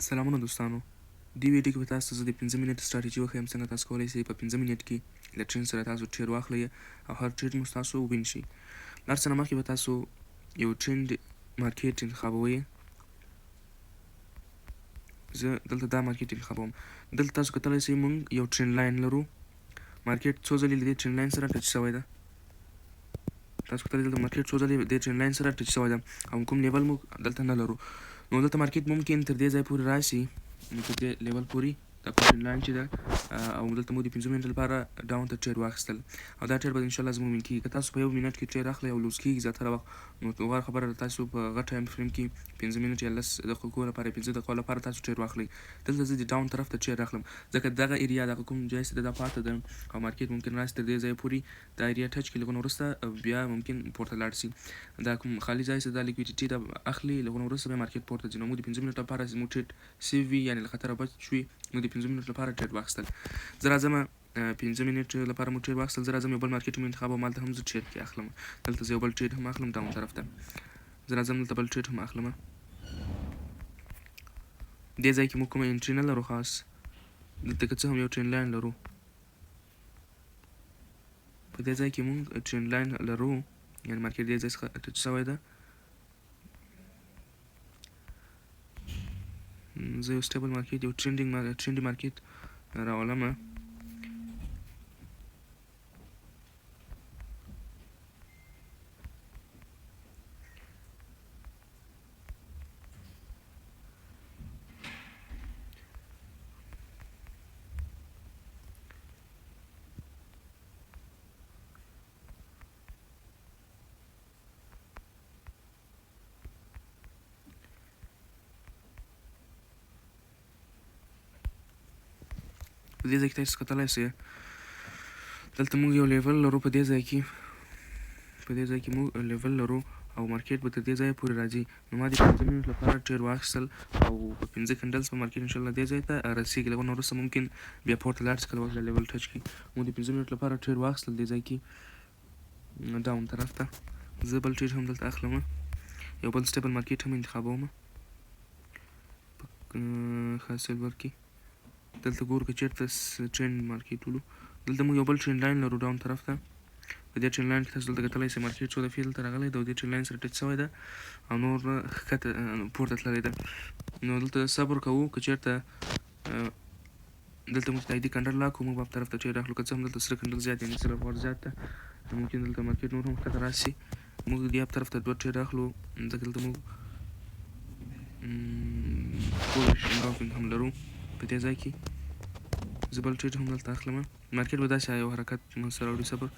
سلامونه دوستانو. دې ویډیو کې به تاسو ته زه د 15 منټ سټراټیجي وښیم څنګه تاسو کولی شئ په 15 منټ کې له ټرینډ سره تاسو ټرېډ واخلئ او هر ټرېډ مو ستاسو وین شي. له هر څه نه مخکې به تاسو یو ټرینډ مارکیټ انتخابوئ. زه دلته دا مارکیټ انتخابوم. دلته تاسو کتلی شئ موږ یو ټرینډ لاین لرو. مارکیټ څو ځلې له دې ټرینډ لاین سره ټچ شوی ده. تاسو کتلی دلته مارکیټ څو ځلې د ټرینډ لاین سره ټچ شوی ده او کوم لیول مو دلته نه لرو. نو دلته مارکیټ ممکن تر دې ځای پورې راشي، نو تر دې لیول پورې دا کوم ټرینډ لاین چې ده او دلته مو د 15 منټو لپاره ډاون ته ټرېډ واخیستل او دا ټرېډ به انشاءالله زموږ وین کېږي. که تاسو په 1 منټ کې ټرېډ اخلئ او لوز کېږي زیاتره وخت، نو غوره خبره ده تاسو په غټ ټایم فریم کې 15 منټ یا 10 دقیقو لپاره 15 دقیقو لپاره تاسو ټرېډ واخلئ. دلته زه د ډاون طرف ته ټرېډ اخلم ځکه دغه ایریا دغه کوم ځای چې ده دا پاته ده او مارکیټ ممکن راشي تر دې ځای پورې دا ایریا ټچ کړي، لږونه وروسته بیا ممکن پورته لاړ شي. دا کوم خالي ځای چې دا لیکویډیټي دا اخلي، لږونه وروسته بیا مارکیټ پورته ځي. نو موږ د 15 منټو لپاره زموږ ټرېډ سیف وي، یعنې له خطره بچ شوي، موږ د 15 منټو لپاره ټرېډ واخیستل. زه راځم 15 منټ لپاره مو ټرېډ واخیستل. زه راځم یو بل مارکیټ مو انتخابوم، هلته هم زه ټرېډ کې اخلم. دلته زه یو بل ټرېډ هم اخلم ډاون طرف ته. زه راځم دلته بل ټرېډ هم اخلم. دې ځای کې موږ کومه انټري نه لرو خاص. دلته که څه هم یو ټرېنډ لاین لرو، په دې ځای کې موږ ټرېنډ لاین لرو، یعنې مارکیټ دې ځای څخه ټچ شوی ده. زه یو سټیبل مارکیټ، یو ټرېنډي مارکیټ راولمه. په دې ځای کې تاسو کتلی شئ دلته موږ یو لیول لرو. په دې ځای کې موږ لیول لرو او مارکیټ به تر دې ځایه پورې راځي. نو ما د 15 منټ لپاره ټرېډ واخیستل او په 15 کینډلز په مارکیټ انشاءالله دې ځای ته رسېږي. لږونه وروسته ممکن بیا پورته لاړ شي کله وخت لیول ټچ کړي. موږ د 15 منټ لپاره ټرېډ واخیستل دې ځای کې ډاون طرف ته. زه بل ټرېډ هم دلته اخلم، یو بل سټیبل مارکیټ هم انتخابوم په خاص سیلور کې. دلته ګورو که چېرته ټرېنډ مارکیټ ولو. دلته موږ یو بل ټرېنډ لاین لرو ډاون طرف ته. په دې ټرېنډ لاین کې تاسو دلته کتلی شئ مارکیټ څو دفعې دلته راغلی ده او دې ټرېنډ لاین سره ټچ شوی ده او نور ښکته پورته تللی ده. نو دلته صبر کوو، که چېرته دلته موږ تاییدي کنډل لا کړو، موږ به طرف ته ټرېډ اخلو. که څه هم دلته سره کنډل زیات، یعنې سره پاور زیات ده، ممکن دلته مارکیټ نور هم ښکته راشي. موږ دې اپ طرف ته دوه ټرېډ اخلو ځکه دلته موږ بولش انګراوفینګ هم لرو. په دې ځای کې زه بل ټرېډ هم دلته اخلم. مارکیټ به داسې یو حرکت موږ سره راوړي. صبر،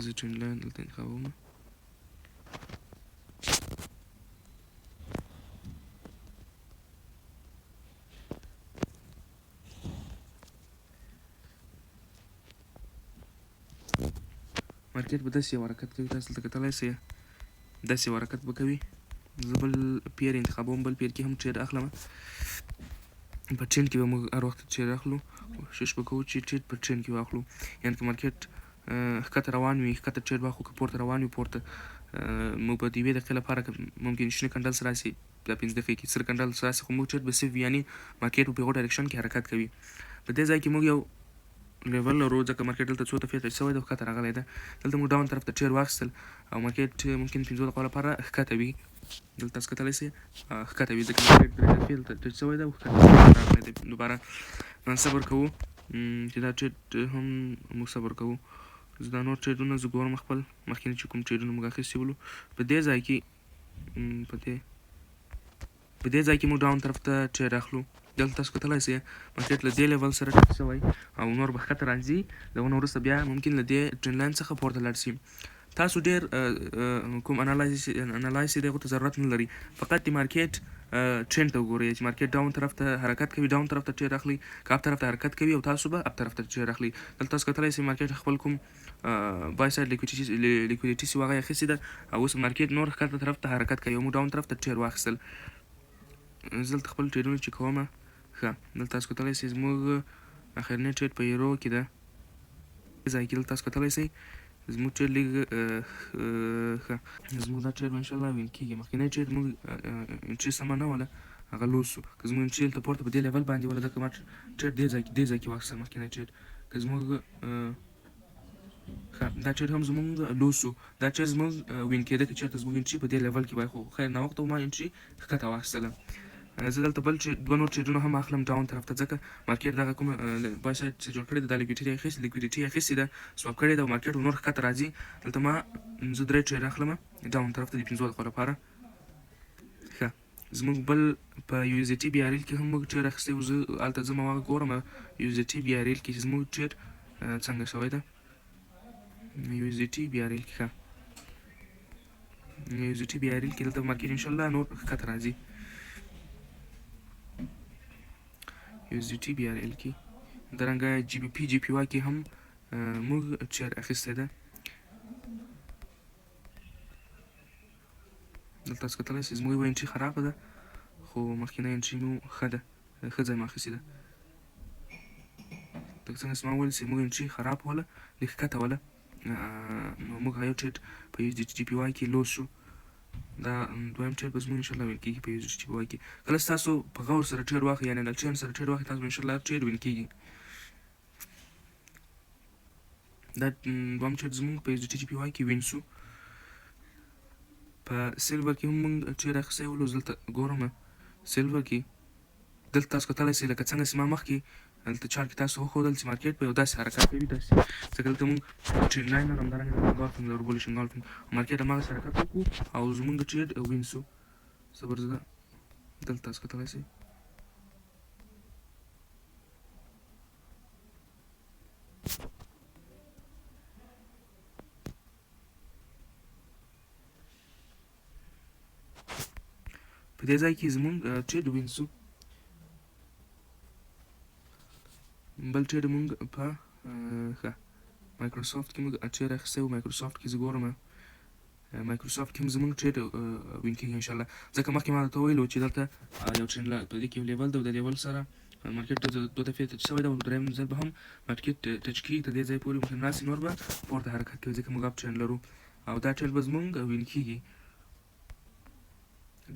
زه ټرېنډ لاین دلته انتخابوم. مارکیټ به داسې یو حرکت کوي، تاسو دلته کتلی شئ داسې یو حرکت به کوي. زه بل پیر انتخابوم، بل پیر کې هم ټرېډ اخلم. په ټرېنډ کې به موږ هر وخت ټرېډ اخلو، کوشش به کوو چې ټرېډ په ټرېنډ کې واخلو. یعنې که مارکیټ ښکته روان وي ښکته ټرېډ واخلو، که پورته روان وي پورته موږ به د یوې دقیقې لپاره ممکن شنه کنډلس راشي، دا 15 دقیقې کې سره کنډلس راشي، خو موږ ټرېډ به سیف وي، یعنې مارکیټ به په یوه ډایرکشن کې حرکت کوي. په دې ځای کې موږ یو لیول لرو ځکه مارکیټ دلته څو دفعې ټچ شوی ده، ښکته راغلی ده. دلته موږ ډاون طرف ته ټرېډ واخیستل او مارکیټ ممکن 15 دقیقو لپاره ښکته وي. دلته تاسو کتلی شئ ښکته وي ځکه مارکیټ 3 دفعې دلته ټچ شوی ده او ښکته راغلی دی. دوباره صبر کوو چې دا ټرېډ هم موږ صبر کوو. زه دا نور ټرېډونه زه ګورم خپل مخکیني چې کوم ټرېډونه موږ اخیستي ولو. په دې ځای کې موږ ډاون طرف ته ټرېډ اخلو. دلته تاسو کتلی شئ مارکیټ له دې لیول سره ټچ شوی او نور به ښکته راځي، لږونه وروسته بیا ممکن له دې ټرېنډ لاین څخه پورته لاړ شي. تاسو ډېر کوم انالایز یې دغو ته ضرورت نه لري، فقط د مارکیټ ټرېنډ ته وګورئ چې مارکیټ ډاون طرف ته حرکت کوي، ډاون طرف ته ټرېډ اخلئ، که اپ طرف ته حرکت کوي او تاسو به اپ طرف ته ټرېډ اخلئ. دلته تاسو کتلی شئ مارکیټ خپل کوم بای سایډ لیکویډیټي چې هغه یې اخیستې ده او اوس مارکیټ نور ښکته طرف ته حرکت کوي او موږ ډاون طرف ته ټرېډ واخیستل. زه دلته خپل ټرېډونه چې کومه ښه، دلته تاسو کتلی شئ زموږ اخرنی ټرېډ په یورو کې ده. ځای کې دلته تاسو کتلی شئ زموږ ټرېډ لږ ښه، زموږ دا ټرېډ به انشاءالله وین کېږي. مخکینی ټرېډ موږ انټري سمه نه وله هغه لوس شو. که زموږ انټري دلته پورته په دې لیول باندې وله ځکه ما ټریډ دې ځای کې واخیستل مخکینی ټریډ. که زموږ دا ټریډ هم زموږ لوس شو. دا ټریډ زموږ وین کېده که چېرته زموږ انټري په دې لیول کې وای، خو خیر ناوخته ما انټري ښکته واخیستله. زه دلته بل دوه نور ټریډونه هم اخلم ډاون طرف ته، ځکه مارکیټ دغه کومه بای سایډ چې جوړ کړی ده دا لیکویډیټي اخیستې ده، سواپ کړې ده او مارکیټ نور ښکته راځي. دلته ما زه 3 ټریډ اخلم ډاون طرف ته د 15 دقیقو لپاره. ښه زموږ بل په یو ایس ټي بي ار ایل کې هم موږ ټریډ اخیستی و. زه هلته ځم او هغه ګورم یو ایس ټي بي ار ایل کې چې زموږ ټریډ څنګه شوی ده. یو ایس ټي بي ار ایل کې ښه یو ایس ټي بي ار ایل کې دلته مارکیټ انشاءالله نور ښکته راځي. یو ایس ټي بي ار ایل کې درنګه جی بي پی جی پی واي کې هم موږ ټریډ اخیستی ده. دلته تاسو کتلی شئ زموږ یوه انټري خرابه ده، خو مخکینی انټري مو ښه ده، ښه ځای مو اخیستې ده. لکه څنګه چې ما وویل چې موږ انټري خراب وله، لږ ښکته وله، نو موږ هغه یو ټریډ په یو ایس جي پی واي کې لوس شو. دا دویم ټریډ به زموږ انشاءالله وین کېږي په یو ایس جي پی واي کې. کله چې تاسو په غور سره ټریډ واخلئ، یعنې له چین سره ټریډ واخلئ، تاسو به انشاءالله ټریډ وین کېږي. دا دویم ټریډ زموږ په یو ایس جي پی واي کې وین شو. په سیلور کې هم موږ ټریډ اخیستی ولو. زه دلته ګورم سیلور کې دلته تاسو کتلی شئ لکه څنګه چې ما مخکې دلته چارټ کې تاسو وښودل چې مارکیټ په یو داسې حرکت کوي، داسې ځکه دلته موږ ټرینډ لاین او همدارنګه انګالفینګ بولیش انګالفینګ مارکیټ هماغسې حرکت وکړو او زموږ ټریډ وین شو. زبردست دلته تاسو کتلی شئ. په دې ځای کې زموږ ټریډ وین شو. بل ټریډ موږ په ښه مایکروسافټ کې موږ ټریډ اخیستی و. مایکروسافټ کې زه ګورم مایکروسافټ کې هم زموږ ټریډ وین کېږي انشاءالله، ځکه مخکې ما درته ویلي و چې دلته یو ټرینډ په دې کې یو لیول ده او د لیول سره مارکیټ دوه دفعې ټچ شوی ده او درېیم ځل به هم مارکیټ ټچ کېږي. تر دې ځای پورې ممکن راسي نور به پورته حرکت کوي، ځکه موږ اپ ټرینډ لرو او دا ټریډ به زموږ وین کېږي.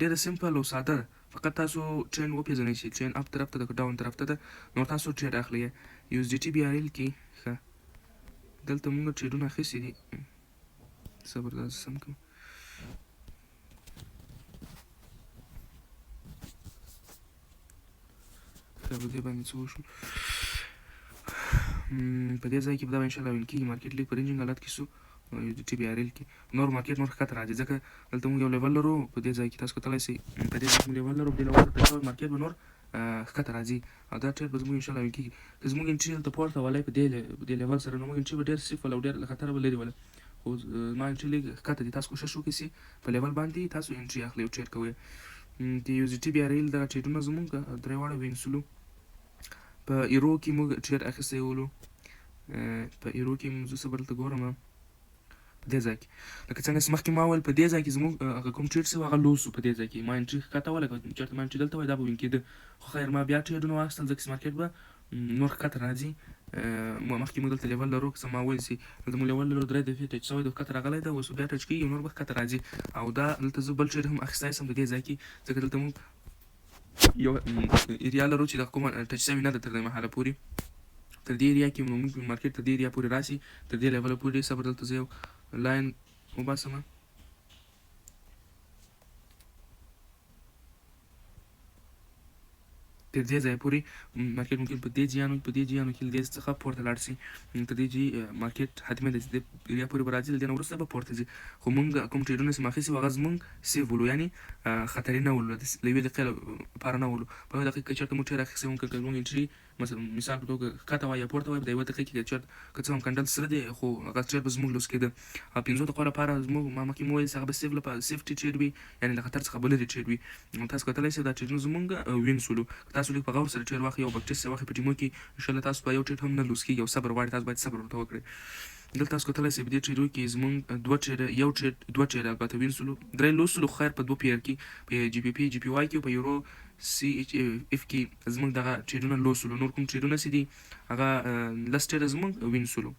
ډېره سمپل او ساده ده، فقط تاسو ټرینډ وپېژنئ چې ټرینډ اپ طرف ته ده که ډاون طرف ته ده، نور تاسو ټریډ اخلئ. یو ایس ډي ټي بي ار ایل کې ښه دلته موږ ټریډونه اخیستي دي. صبر دا زه سم کړم. ښه په دې باندې څه وشول، په دې ځای کې به دا به انشاءالله وین کېږي. مارکیټ لږ په رینجینګ حالت کې شو یو ایس ډي ټي بي ار ایل کې، نور مارکیټ نور ښکته راځي، ځکه دلته موږ یو لیول لرو. په دې ځای کې تاسو کتلی شئ په دې ځای کې موږ لیول لرو، په دې لیول ته ټچ شوی مارکیټ به نور ښکته راځي او دا ټریډ به زموږ انشاءالله وین کېږي. که زموږ انټري دلته پورته ولی په دې لیول سره، نو موږ انټري به ډېر سیف وله او ډېر له خطره به لرې وله، خو زما انټري لږ ښکته دي. تاسو کوشش وکړئ چې په لیول باندې تاسو انټري اخلئ او ټریډ کوئ. د یو ایس ډي ټي بي ار ایل دغه ټریډونه زموږ درې واړه وین شولو. په ایرو کې موږ ټریډ اخیستی ولو. په ایرو کې زه څه به دلته ګورم په دې ځای کې لکه څنګه چې مخکې ما وویل په دې ځای کې زموږ هغه کوم ټریډ شوی هغه لوس و. په دې ځای کې ما انټري ښکته وله، که چېرته ما انټري دلته وای دا به وین کېده، خو خیر ما بیا ټریډونه واخیستل ځکه چې مارکیټ به نور ښکته راځي. مخکې موږ دلته لیول لرو، که څه ما وویل چې دلته موږ لیول لرو 3 دفعې ټچ شوی ده، ښکته راغلی ده، اوس بیا ټچ کېږي او نور به ښکته راځي. او دا دلته زه بل ټریډ هم اخیستی شم په دې ځای کې، ځکه دلته موږ یو ایریا لرو چې دا کومه ټچ شوې نه ده تر دې مهاله پورې. تر دې ایریا کې موږ مارکیټ تر دې ایریا پورې راسي، تر دې لیوله پورې. صبر دلته زه یو لاین وباسم. تر دې ځایه پورې مارکیټ ممکن په دې جیانو کې له دې څخه پورته لاړ شي. تر دې چې مارکیټ حتمي ده چې دې ایریا پورې به راځي، له دې نه وروسته به پورته ځي. خو موږ کوم ټریډونه چې مو اخیستي وو هغه زموږ سیف ولو، یعنې خطري نه ولو، له یوې دقیقې لپاره نه ولو. په یوه دقیقه کې چېرته موږ ټریډ اخیستی وو، که زموږ انټري مثال په توګه ښکته وای یا پورته وای، په یوه دقیقه کې چېرته که څه هم کنډل سره دی، خو هغه ټریډ به زموږ لوس کېده. او 15 دقیقو لپاره زموږ ما مخکې مو ویل چې هغه به سیفټي ټریډ وي، یعنې له خطر څخه به لرې ټریډ وي. تاسو کتلی شئ دا ټریډونه زموږ وین شولو. که تاسو لږ په غور سره ټریډ واخلئ او بکټیس یې واخلئ په ټیمو کې، انشاءالله تاسو به یو ټریډ هم نه لوس کېږي او صبر غواړي، تاسو باید صبر ورته وکړئ. دلته تاسو کتلی شئ په دې ټریډو کې زموږ دوه ټریډ البته وین شولو، 3 لوس شولو، خیر په 2 پیر کې په جي پي پي جي پي واي کې او په یورو سی ایچ اف کې زموږ دغه ټریډونه لوس شولو. نور کوم ټریډونه چې دي هغه لس ټریډه زموږ وین شولو.